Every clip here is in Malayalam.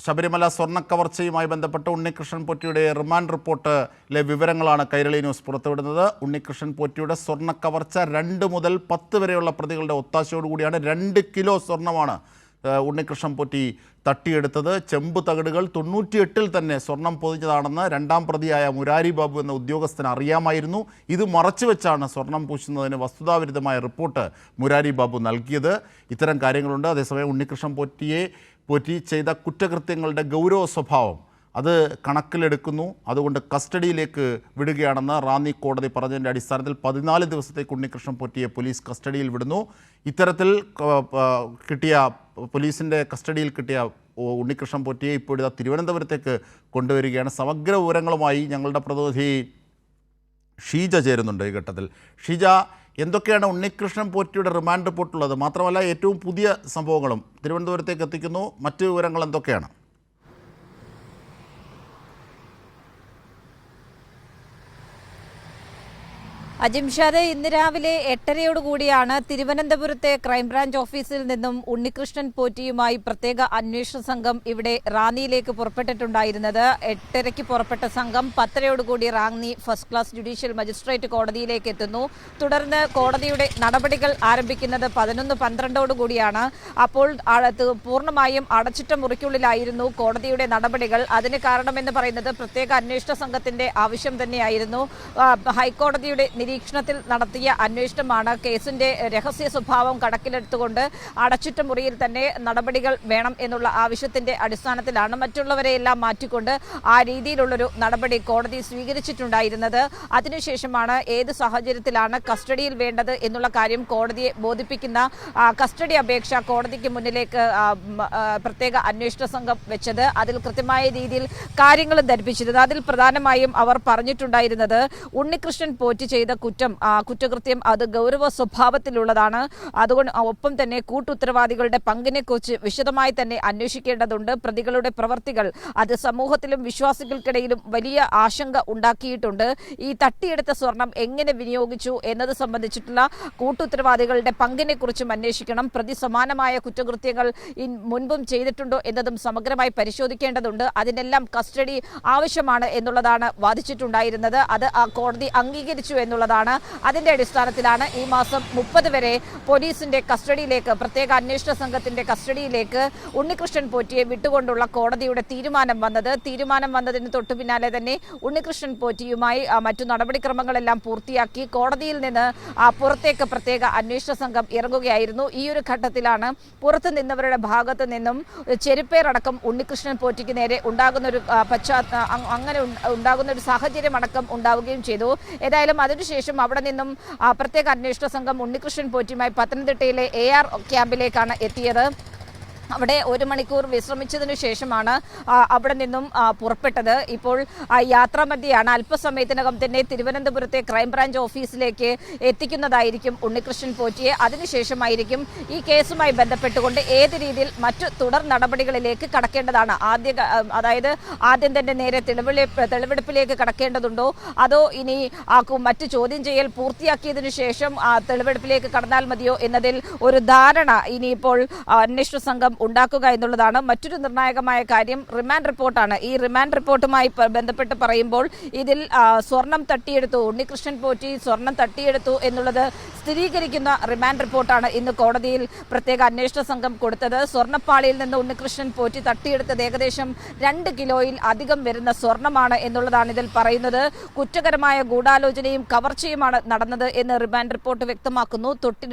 ശബരിമല സ്വർണ്ണക്കവർച്ചയുമായി ബന്ധപ്പെട്ട് ഉണ്ണികൃഷ്ണൻ പോറ്റിയുടെ റിമാൻഡ് റിപ്പോർട്ടിലെ വിവരങ്ങളാണ് കൈരളി ന്യൂസ് പുറത്തുവിടുന്നത്. ഉണ്ണികൃഷ്ണൻ പോറ്റിയുടെ സ്വർണ്ണക്കവർച്ച 2 മുതൽ 10 വരെയുള്ള പ്രതികളുടെ ഒത്താശയോടുകൂടിയാണ്. 2 കിലോ സ്വർണ്ണമാണ് ഉണ്ണികൃഷ്ണൻ പോറ്റി തട്ടിയെടുത്തത്. ചെമ്പ് തകിടുകൾ 98-ൽ തന്നെ സ്വർണം പൊതിഞ്ഞതാണെന്ന് 2ാം പ്രതിയായ മുരാരി ബാബു എന്ന ഉദ്യോഗസ്ഥന് അറിയാമായിരുന്നു. ഇത് മറച്ചുവെച്ചാണ് സ്വർണം പൂശുന്നതിന് വസ്തുതാവിരുദ്ധമായ റിപ്പോർട്ട് മുരാരി ബാബു നൽകിയത്. ഇത്തരം കാര്യങ്ങളുണ്ട്. അതേസമയം ഉണ്ണികൃഷ്ണൻ പോറ്റി ചെയ്ത കുറ്റകൃത്യങ്ങളുടെ ഗൗരവ സ്വഭാവം അത് കണക്കിലെടുക്കുന്നു. അതുകൊണ്ട് കസ്റ്റഡിയിലേക്ക് വിടുകയാണെന്ന് റാന്നി കോടതി പറഞ്ഞതിൻ്റെ അടിസ്ഥാനത്തിൽ 14 ദിവസത്തേക്ക് ഉണ്ണികൃഷ്ണൻ പോറ്റിയെ പോലീസ് കസ്റ്റഡിയിൽ വിടുന്നു. ഇത്തരത്തിൽ പോലീസിൻ്റെ കസ്റ്റഡിയിൽ കിട്ടിയ ഉണ്ണികൃഷ്ണൻ പോറ്റിയെ ഇപ്പോഴത്തെ തിരുവനന്തപുരത്തേക്ക് കൊണ്ടുവരികയാണ്. സമഗ്ര വിവരങ്ങളുമായി ഞങ്ങളുടെ പ്രതിനിധി ഷീജ ചേരുന്നുണ്ട് ഈ ഘട്ടത്തിൽ. ഷീജ, എന്തൊക്കെയാണ് ഉണ്ണികൃഷ്ണൻ പോറ്റിയുടെ റിമാൻഡ് റിപ്പോർട്ടുള്ളത്? മാത്രമല്ല ഏറ്റവും പുതിയ സംഭവങ്ങളും തിരുവനന്തപുരത്തേക്ക് എത്തിക്കുന്നു. മറ്റു വിവരങ്ങൾ എന്തൊക്കെയാണ്? അജിംഷാദ്, ഇന്ന് രാവിലെ 8:30യോടുകൂടിയാണ് തിരുവനന്തപുരത്തെ ക്രൈംബ്രാഞ്ച് ഓഫീസിൽ നിന്നും ഉണ്ണികൃഷ്ണൻ പോറ്റിയുമായി പ്രത്യേക അന്വേഷണ സംഘം ഇവിടെ റാന്നിയിലേക്ക് പുറപ്പെട്ടിട്ടുണ്ടായിരുന്നത്. 8:30 പുറപ്പെട്ട സംഘം 10:30യോടുകൂടി Ranni first class judicial magistrate കോടതിയിലേക്ക് എത്തുന്നു. തുടർന്ന് കോടതിയുടെ നടപടികൾ ആരംഭിക്കുന്നത് 11-12ഓടുകൂടിയാണ്. അപ്പോൾ പൂർണ്ണമായും അടച്ചിട്ട മുറിക്കുള്ളിലായിരുന്നു കോടതിയുടെ നടപടികൾ. അതിന് കാരണമെന്ന് പറയുന്നത് പ്രത്യേക അന്വേഷണ സംഘത്തിന്റെ ആവശ്യം തന്നെയായിരുന്നു. ഹൈക്കോടതിയുടെ നിരീക്ഷണത്തിൽ നടത്തിയ അന്വേഷണമാണ്. കേസിന്റെ രഹസ്യ സ്വഭാവം കണക്കിലെടുത്തുകൊണ്ട് അടച്ചിട്ട മുറിയിൽ തന്നെ നടപടികൾ വേണം എന്നുള്ള ആവശ്യത്തിന്റെ അടിസ്ഥാനത്തിലാണ് മറ്റുള്ളവരെയെല്ലാം മാറ്റിക്കൊണ്ട് ആ രീതിയിലുള്ളൊരു നടപടി കോടതി സ്വീകരിച്ചിട്ടുണ്ടായിരുന്നത്. അതിനുശേഷമാണ് ഏത് സാഹചര്യത്തിലാണ് കസ്റ്റഡിയിൽ വേണ്ടത് എന്നുള്ള കാര്യം കോടതിയെ ബോധിപ്പിക്കുന്ന കസ്റ്റഡി അപേക്ഷ കോടതിക്ക് മുന്നിലേക്ക് പ്രത്യേക അന്വേഷണ സംഘം വെച്ചത്. അതിൽ കൃത്യമായ രീതിയിൽ കാര്യങ്ങൾ ധരിപ്പിച്ചിരുന്നത്. അതിൽ പ്രധാനമായും അവർ പറഞ്ഞിട്ടുണ്ടായിരുന്നത് ഉണ്ണികൃഷ്ണൻ പോറ്റി ചെയ്ത കുറ്റകൃത്യം അത് ഗൗരവ സ്വഭാവത്തിലുള്ളതാണ്. അതുകൊണ്ട് ഒപ്പം തന്നെ കൂട്ടുത്തരവാദികളുടെ പങ്കിനെക്കുറിച്ച് വിശദമായി തന്നെ അന്വേഷിക്കേണ്ടതുണ്ട്. പ്രതികളുടെ പ്രവർത്തികൾ അത് സമൂഹത്തിലും വിശ്വാസികൾക്കിടയിലും വലിയ ആശങ്ക ഉണ്ടാക്കിയിട്ടുണ്ട്. ഈ തട്ടിയെടുത്ത സ്വർണം എങ്ങനെ വിനിയോഗിച്ചു എന്നത് സംബന്ധിച്ചിട്ടുള്ള കൂട്ടുത്തരവാദികളുടെ പങ്കിനെക്കുറിച്ചും അന്വേഷിക്കണം. പ്രതി സമാനമായ കുറ്റകൃത്യങ്ങൾ മുൻപും ചെയ്തിട്ടുണ്ടോ എന്നതും സമഗ്രമായി പരിശോധിക്കേണ്ടതുണ്ട്. അതിനെല്ലാം കസ്റ്റഡി ആവശ്യമാണ് എന്നുള്ളതാണ് വാദിച്ചിട്ടുണ്ടായിരുന്നത്. അത് ആ കോടതി അംഗീകരിച്ചു എന്നുള്ളതാണ്. അതിന്റെ അടിസ്ഥാനത്തിലാണ് ഈ മാസം 30 വരെ പോലീസിന്റെ കസ്റ്റഡിയിലേക്ക്, പ്രത്യേക അന്വേഷണ സംഘത്തിന്റെ കസ്റ്റഡിയിലേക്ക് ഉണ്ണികൃഷ്ണൻ പോറ്റിയെ വിട്ടുകൊണ്ടുള്ള കോടതിയുടെ തീരുമാനം വന്നത്. തീരുമാനം വന്നതിന് തൊട്ടു പിന്നാലെ തന്നെ ഉണ്ണികൃഷ്ണൻ പോറ്റിയുമായി മറ്റു നടപടിക്രമങ്ങളെല്ലാം പൂർത്തിയാക്കി കോടതിയിൽ നിന്ന് പുറത്തേക്ക് പ്രത്യേക അന്വേഷണ സംഘം ഇറങ്ങുകയായിരുന്നു. ഈ ഒരു ഘട്ടത്തിലാണ് പുറത്തു നിന്നവരുടെ ഭാഗത്തു നിന്നും ചെരുപ്പേറടക്കം ഉണ്ണികൃഷ്ണൻ പോറ്റിക്ക് നേരെ ഉണ്ടാകുന്നൊരു അങ്ങനെ ഉണ്ടാകുന്ന ഒരു സാഹചര്യം അടക്കം ഉണ്ടാവുകയും ചെയ്തു. ഏതായാലും അതിനുശേഷം അവിടെ നിന്നും പ്രത്യേക അന്വേഷണ സംഘം ഉണ്ണികൃഷ്ണൻ പോറ്റിയുമായി പത്തനംതിട്ടയിലെ AR ക്യാമ്പിലേക്കാണ് എത്തിയത്. അവിടെ 1 മണിക്കൂർ വിശ്രമിച്ചതിനു ശേഷമാണ് അവിടെ നിന്നും പുറപ്പെട്ടത്. ഇപ്പോൾ യാത്രാമധ്യയാണ്. അല്പസമയത്തിനകം തന്നെ തിരുവനന്തപുരത്തെ ക്രൈംബ്രാഞ്ച് ഓഫീസിലേക്ക് എത്തിക്കുന്നതായിരിക്കും ഉണ്ണികൃഷ്ണൻ പോറ്റിയെ. അതിനുശേഷമായിരിക്കും ഈ കേസുമായി ബന്ധപ്പെട്ടുകൊണ്ട് ഏത് രീതിയിൽ മറ്റു തുടർ നടപടികളിലേക്ക് കടക്കേണ്ടതാണ്. അതായത് ആദ്യം തന്നെ നേരെ തെളിവെടുപ്പിലേക്ക് കടക്കേണ്ടതുണ്ടോ, അതോ ഇനി മറ്റു ചോദ്യം ചെയ്യൽ പൂർത്തിയാക്കിയതിനു ശേഷം തെളിവെടുപ്പിലേക്ക് കടന്നാൽ മതിയോ എന്നതിൽ ഒരു ധാരണ ഇനിയിപ്പോൾ അന്വേഷണ സംഘം ഉണ്ടാക്കുക എന്നുള്ളതാണ്. മറ്റൊരു നിർണായകമായ കാര്യം റിമാൻഡ് റിപ്പോർട്ടാണ്. ഈ റിമാൻഡ് റിപ്പോർട്ടുമായി ബന്ധപ്പെട്ട് പറയുമ്പോൾ ഇതിൽ സ്വർണം തട്ടിയെടുത്തു, ഉണ്ണികൃഷ്ണൻ പോറ്റി സ്വർണം തട്ടിയെടുത്തു എന്നുള്ളത് സ്ഥിരീകരിക്കുന്ന റിമാൻഡ് റിപ്പോർട്ടാണ് ഇന്ന് കോടതിയിൽ പ്രത്യേക അന്വേഷണ സംഘം കൊടുത്തത്. സ്വർണ്ണപ്പാളിയിൽ നിന്ന് ഉണ്ണികൃഷ്ണൻ പോറ്റി തട്ടിയെടുത്തത് ഏകദേശം 2 കിലോയിൽ അധികം വരുന്ന സ്വർണമാണ് എന്നുള്ളതാണ് ഇതിൽ പറയുന്നത്. കുറ്റകരമായ ഗൂഢാലോചനയും കവർച്ചയുമാണ് നടന്നത് എന്ന് റിമാൻഡ് റിപ്പോർട്ട് വ്യക്തമാക്കുന്നു.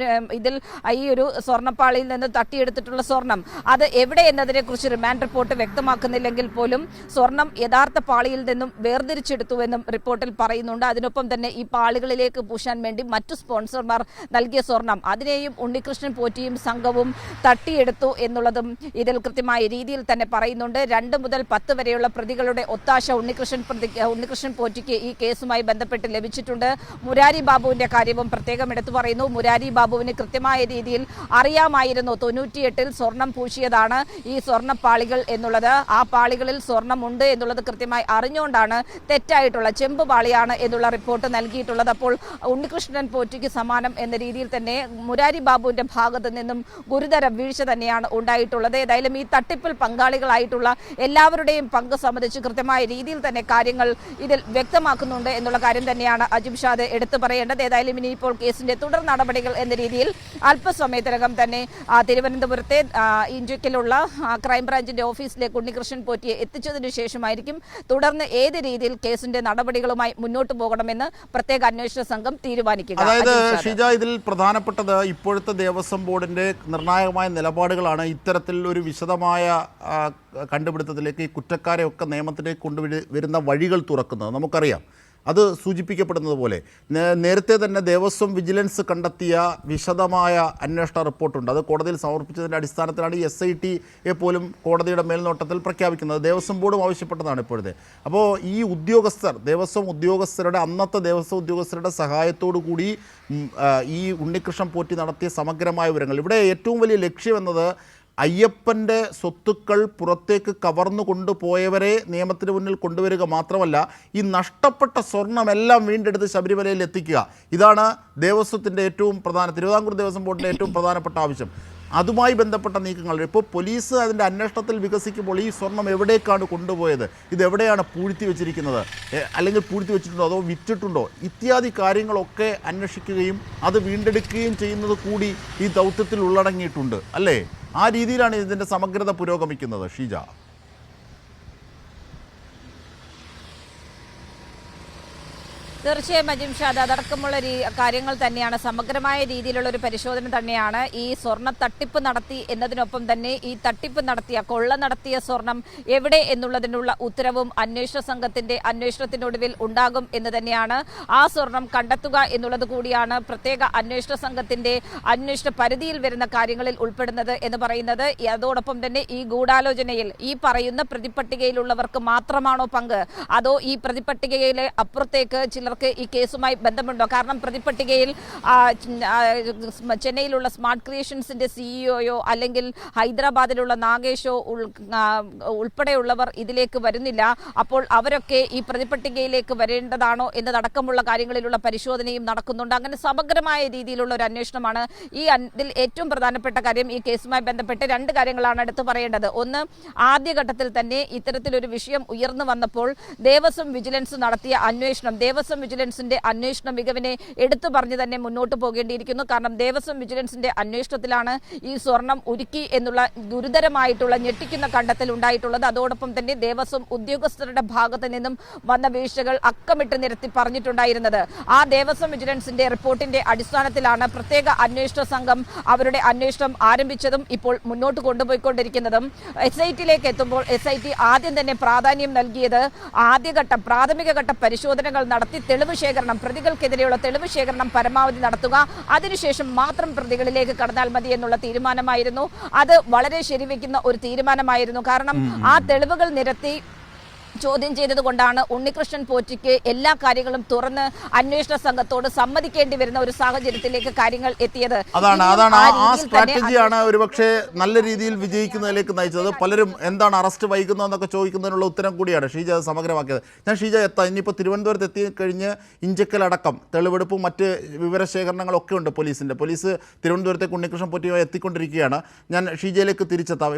ഇതിൽ ഈ ഒരു സ്വർണ്ണപ്പാളിയിൽ നിന്ന് തട്ടിയെടുത്തിട്ടുള്ള സ്വർണം അത് എവിടെ എന്നതിനെ കുറിച്ച് റിമാൻഡ് റിപ്പോർട്ട് വ്യക്തമാക്കുന്നില്ലെങ്കിൽ പോലും സ്വർണം യഥാർത്ഥ പാളിയിൽ നിന്നും വേർതിരിച്ചെടുത്തുവെന്നും റിപ്പോർട്ടിൽ പറയുന്നുണ്ട്. അതിനൊപ്പം തന്നെ ഈ പാളികളിലേക്ക് പൂശാൻ വേണ്ടി മറ്റു സ്പോൺസർമാർ നൽകിയ സ്വർണം അതിനെയും ഉണ്ണികൃഷ്ണൻ പോറ്റിയും സംഘവും തട്ടിയെടുത്തു എന്നുള്ളതും ഇതിൽ കൃത്യമായ രീതിയിൽ തന്നെ പറയുന്നുണ്ട്. 2 മുതൽ 10 വരെയുള്ള പ്രതികളുടെ ഒത്താശ ഉണ്ണികൃഷ്ണൻ പോറ്റിക്ക് ഈ കേസുമായി ബന്ധപ്പെട്ട് ലഭിച്ചിട്ടുണ്ട്. മുരാരി ബാബുവിന്റെ കാര്യവും പ്രത്യേകം എടുത്തു പറയുന്നു. മുരാരി ബാബുവിന് കൃത്യമായ രീതിയിൽ അറിയാമായിരുന്നു 98-ൽ സ്വർണം പൂശിയതാണ് ഈ സ്വർണ്ണപ്പാളികൾ എന്നുള്ളത്. ആ പാളികളിൽ സ്വർണ്ണമുണ്ട് എന്നുള്ളത് കൃത്യമായി അറിഞ്ഞുകൊണ്ടാണ് തെറ്റായിട്ടുള്ള ചെമ്പ് പാളിയാണ് എന്നുള്ള റിപ്പോർട്ട് നൽകിയിട്ടുള്ളത്. അപ്പോൾ ഉണ്ണികൃഷ്ണൻ പോറ്റിക്ക് സമാനം എന്ന രീതിയിൽ തന്നെ മുരാരി ബാബുവിന്റെ ഭാഗത്ത് നിന്നും ഗുരുതര വീഴ്ച തന്നെയാണ് ഉണ്ടായിട്ടുള്ളത്. ഏതായാലും ഈ തട്ടിപ്പിൽ പങ്കാളികളായിട്ടുള്ള എല്ലാവരുടെയും പങ്ക് സംബന്ധിച്ച് കൃത്യമായ രീതിയിൽ തന്നെ കാര്യങ്ങൾ ഇതിൽ വ്യക്തമാക്കുന്നുണ്ട് എന്നുള്ള കാര്യം തന്നെയാണ് അജിംഷാദ് എടുത്തു പറയേണ്ടത്. ഏതായാലും ഇനിയിപ്പോൾ കേസിന്റെ തുടർ നടപടികൾ എന്ന രീതിയിൽ അല്പസമയത്തിനകം തന്നെ തിരുവനന്തപുരത്തെ ഇഞ്ചിക്കലുള്ള ക്രൈംബ്രാഞ്ചിന്റെ ഓഫീസിലേക്ക് ഉണ്ണികൃഷ്ണൻ പോറ്റിയെ എത്തിച്ചതിനു ശേഷമായിരിക്കും തുടർന്ന് ഏത് രീതിയിൽ കേസിന്റെ നടപടികളുമായി മുന്നോട്ട് പോകണമെന്ന് പ്രത്യേക അന്വേഷണ സംഘം തീരുമാനിക്കുക. അതായത് ഷീജ, ഇതിൽ പ്രധാനപ്പെട്ടത് ഇപ്പോഴത്തെ ദേവസ്വം ബോർഡിന്റെ നിർണായകമായ നിലപാടുകളാണ് ഇത്തരത്തിൽ ഒരു വിശദമായ കണ്ടുപിടുത്തത്തിലേക്ക് ഈ കുറ്റക്കാരെ ഒക്കെ നിയമത്തിലേക്ക് കൊണ്ടുവരുന്ന വഴികൾ തുറക്കുന്നത്. നമുക്കറിയാം, അത് സൂചിപ്പിക്കപ്പെടുന്നത് പോലെ നേരത്തെ തന്നെ ദേവസ്വം വിജിലൻസ് കണ്ടെത്തിയ വിശദമായ അന്വേഷണ റിപ്പോർട്ടുണ്ട്. അത് കോടതിയിൽ സമർപ്പിച്ചതിൻ്റെ അടിസ്ഥാനത്തിലാണ് ഈ SIT പോലും കോടതിയുടെ മേൽനോട്ടത്തിൽ പ്രഖ്യാപിക്കുന്നത്. ദേവസ്വം ബോർഡും ആവശ്യപ്പെട്ടതാണ് ഇപ്പോഴത്തെ. അപ്പോൾ ഈ ഉദ്യോഗസ്ഥർ, അന്നത്തെ ദേവസ്വം ഉദ്യോഗസ്ഥരുടെ സഹായത്തോടു കൂടി ഈ ഉണ്ണികൃഷ്ണൻ പോറ്റി നടത്തിയ സമഗ്രമായ വിവരങ്ങൾ, ഇവിടെ ഏറ്റവും വലിയ ലക്ഷ്യമെന്നത് അയ്യപ്പൻ്റെ സ്വത്തുക്കൾ പുറത്തേക്ക് കവർന്നു കൊണ്ടുപോയവരെ നിയമത്തിന് മുന്നിൽ കൊണ്ടുവരിക മാത്രമല്ല, ഈ നഷ്ടപ്പെട്ട സ്വർണ്ണമെല്ലാം വീണ്ടെടുത്ത് ശബരിമലയിൽ എത്തിക്കുക. ഇതാണ് ദേവസ്വത്തിൻ്റെ തിരുവിതാംകൂർ ദേവസ്വം ബോർഡിൻ്റെ ഏറ്റവും പ്രധാനപ്പെട്ട ആവശ്യം. അതുമായി ബന്ധപ്പെട്ട നീക്കങ്ങൾ ഇപ്പോൾ പോലീസ് അതിൻ്റെ അന്വേഷണത്തിൽ വികസിക്കുമ്പോൾ ഈ സ്വർണം എവിടേക്കാണ് കൊണ്ടുപോയത്, ഇതെവിടെയാണ് പൂഴ്ത്തി വെച്ചിരിക്കുന്നത്, അല്ലെങ്കിൽ പൂഴ്ത്തി വെച്ചിട്ടുണ്ടോ അതോ വിറ്റിട്ടുണ്ടോ, ഇത്യാദി കാര്യങ്ങളൊക്കെ അന്വേഷിക്കുകയും അത് വീണ്ടെടുക്കുകയും ചെയ്യുന്നത് കൂടി ഈ ദൗത്യത്തിൽ ഉള്ളടങ്ങിയിട്ടുണ്ട് അല്ലേ? ആ രീതിയിലാണ് ഇതിൻ്റെ സമഗ്രത പുരോഗമിക്കുന്നത്. ഷീജ, തീർച്ചയായും അജിംഷാദ്, അതടക്കമുള്ള കാര്യങ്ങൾ തന്നെയാണ്, സമഗ്രമായ രീതിയിലുള്ള ഒരു പരിശോധന തന്നെയാണ് ഈ സ്വർണ്ണ തട്ടിപ്പ് നടത്തി എന്നതിനൊപ്പം തന്നെ ഈ തട്ടിപ്പ് നടത്തിയ, കൊള്ള നടത്തിയ സ്വർണം എവിടെ എന്നുള്ളതിനുള്ള ഉത്തരവും അന്വേഷണ സംഘത്തിന്റെ അന്വേഷണത്തിനൊടുവിൽ ഉണ്ടാകും എന്ന് തന്നെയാണ്. ആ സ്വർണം കണ്ടെത്തുക എന്നുള്ളത് കൂടിയാണ് പ്രത്യേക അന്വേഷണ സംഘത്തിന്റെ അന്വേഷണ പരിധിയിൽ വരുന്ന കാര്യങ്ങളിൽ ഉൾപ്പെടുന്നത് എന്ന് പറയുന്നത്. അതോടൊപ്പം തന്നെ ഈ ഗൂഢാലോചനയിൽ ഈ പറയുന്ന പ്രതിപട്ടികയിലുള്ളവർക്ക് മാത്രമാണോ പങ്ക്, അതോ ഈ പ്രതിപട്ടികയിലെ അപ്പുറത്തേക്ക് ചിലർ ഈ കേസുമായി ബന്ധമുണ്ടോ? കാരണം പ്രതിപട്ടികയിൽ ചെന്നൈയിലുള്ള സ്മാർട്ട് ക്രിയേഷൻസിന്റെ സിഇഒയോ അല്ലെങ്കിൽ ഹൈദരാബാദിലുള്ള നാഗേഷോ ഉൾപ്പെടെയുള്ളവർ ഇതിലേക്ക് വരുന്നില്ല. അപ്പോൾ അവരൊക്കെ ഈ പ്രതിപട്ടികയിലേക്ക് വരേണ്ടതാണോ എന്നതടക്കമുള്ള കാര്യങ്ങളിലുള്ള പരിശോധനയും നടക്കുന്നുണ്ട്. അങ്ങനെ സമഗ്രമായ രീതിയിലുള്ള ഒരു അന്വേഷണമാണ്. ഇതിൽ ഏറ്റവും പ്രധാനപ്പെട്ട കാര്യം, ഈ കേസുമായി ബന്ധപ്പെട്ട് രണ്ട് കാര്യങ്ങളാണ് എടുത്തു പറയേണ്ടത്. ഒന്ന്, ആദ്യഘട്ടത്തിൽ തന്നെ ഇത്തരത്തിലൊരു വിഷയം ഉയർന്നു വന്നപ്പോൾ ദേവസ്വം വിജിലൻസ് നടത്തിയ അന്വേഷണം, ദേവസ്വം വിജിലൻസിന്റെ അന്വേഷണ മികവിനെ എടുത്തു പറഞ്ഞ് തന്നെ മുന്നോട്ട് പോകേണ്ടിയിരിക്കുന്നു. കാരണം ദേവസ്വം വിജിലൻസിന്റെ അന്വേഷണത്തിലാണ് ഈ സ്വർണം ഉരുക്കി എന്നുള്ള ഗുരുതരമായിട്ടുള്ള ഞെട്ടിക്കുന്ന കണ്ടെത്തൽ ഉണ്ടായിട്ടുള്ളത്. അതോടൊപ്പം തന്നെ ദേവസ്വം ഉദ്യോഗസ്ഥരുടെ ഭാഗത്ത് നിന്നും വന്ന വീഴ്ചകൾ അക്കമിട്ട് നിരത്തി പറഞ്ഞിട്ടുണ്ടായിരുന്നത്. ആ ദേവസ്വം വിജിലൻസിന്റെ റിപ്പോർട്ടിന്റെ അടിസ്ഥാനത്തിലാണ് പ്രത്യേക അന്വേഷണ സംഘം അവരുടെ അന്വേഷണം ആരംഭിച്ചതും ഇപ്പോൾ മുന്നോട്ട് കൊണ്ടുപോയിക്കൊണ്ടിരിക്കുന്നതും. SITയിലേക്ക് എത്തുമ്പോൾ SIT ആദ്യം തന്നെ പ്രാധാന്യം നൽകിയത് പ്രാഥമികഘട്ട പരിശോധനകൾ നടത്തി തെളിവ് ശേഖരണം, പ്രതികൾക്കെതിരെയുള്ള തെളിവ് ശേഖരണം പരമാവധി നടത്തുക, അതിനുശേഷം മാത്രം പ്രതികളിലേക്ക് കടന്നാൽ മതി എന്നുള്ള തീരുമാനമായിരുന്നു. അത് വളരെ ശരിവെക്കുന്ന ഒരു തീരുമാനമായിരുന്നു. കാരണം ആ തെളിവുകൾ നിരത്തി ചോദ്യം ചെയ്തതുകൊണ്ടാണ് ഉണ്ണികൃഷ്ണൻ പോറ്റിക്ക് എല്ലാ കാര്യങ്ങളും തുറന്ന് അന്വേഷണ സംഘത്തോട് സമ്മതിക്കേണ്ടി വരുന്ന ഒരു സാഹചര്യത്തിലേക്ക് കാര്യങ്ങൾ എത്തിയത്. അതാണ് ആ സ്ട്രാറ്റജിയാണ് ഒരുപക്ഷെ നല്ല രീതിയിൽ വിജയിക്കുന്നതിലേക്ക് നയിച്ചത്. പലരും എന്താണ് അറസ്റ്റ് വൈകുന്നതെന്നൊക്കെ ചോദിക്കുന്നതിനുള്ള ഉത്തരം കൂടിയാണ് ഷീജ അത് സമഗ്രമാക്കിയത്. ഞാൻ ഷീജ ഇനിയിപ്പോൾ തിരുവനന്തപുരത്ത് എത്തിക്കഴിഞ്ഞ് ഇഞ്ചക്കലടക്കം തെളിവെടുപ്പും മറ്റ് വിവരശേഖരണങ്ങളൊക്കെ ഉണ്ട് പോലീസ് തിരുവനന്തപുരത്തേക്ക് ഉണ്ണികൃഷ്ണൻ പോറ്റിയുമായി എത്തിക്കൊണ്ടിരിക്കുകയാണ്. ഞാൻ ഷീജയിലേക്ക് തിരിച്ചെത്താം.